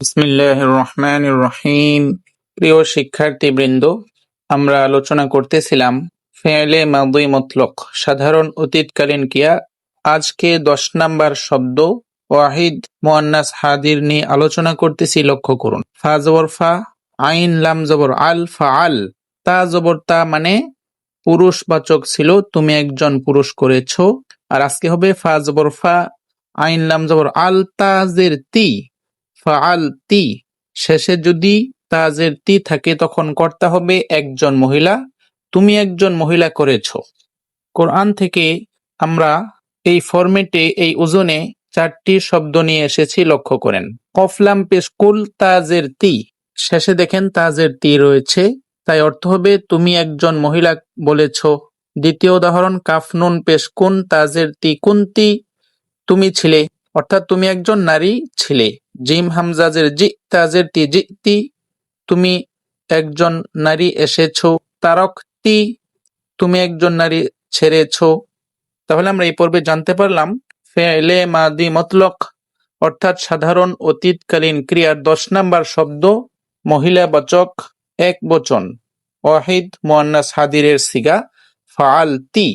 বিসমিল্লাহির রহমানির রহিম। প্রিয় শিক্ষার্থীবৃন্দ, আমরা আলোচনা করতেছিলাম ফেলে মাদি মতলক সাধারণ অতীতকালীন ক্রিয়া। আজকে 10 নাম্বার শব্দ ওয়াহিদ মুয়ান্নাস হাদির নিয়ে আলোচনা করতেছি। লক্ষ্য করুন, ফা জবর ফা, আইন লাম জবর আল, ফাআল। তা জবর তা মানে পুরুষবাচক ছিল, তুমি একজন পুরুষ করেছো। আর আজকে হবে ফা জবর ফা, আইন লাম জবর আল, তাজের তি, ফাআলতি। শেষে যদি তাজের তি থাকে তখন কর্তা হবে একজন মহিলা, তুমি একজন মহিলা করেছো। কোরআন থেকে আমরা এই ফরম্যাটে, এই ওজনে 4টি শব্দ নিয়ে এসেছি। লক্ষ্য করেন, কফলাম পেশকুল তাজের তি, শেষে দেখেন তাজের তি রয়েছে, তাই অর্থ হবে তুমি একজন মহিলা বলেছো। দ্বিতীয় উদাহরণ, কাফনুন পেশকুন তাজের তি কুন্তি, তুমি ছিলে, অর্থাৎ তুমি একজন নারী ছিলে। জিম হামজাজের জি, তাজের তি জিতি, তুমি একজন নারী এসেছো। তারকতি, তুমি একজন নারী ছেড়েছো। তাহলে আমরা এই পর্বে জানতে পারলাম ফেলে মাদি মতলক অর্থাৎ সাধারণ অতীতকালীন ক্রিয়ার 10 নাম্বার শব্দ মহিলাবাচক এক বচন ওয়াহিদ মুয়ান্নাস হাদিরের সিগা ফাআলতি।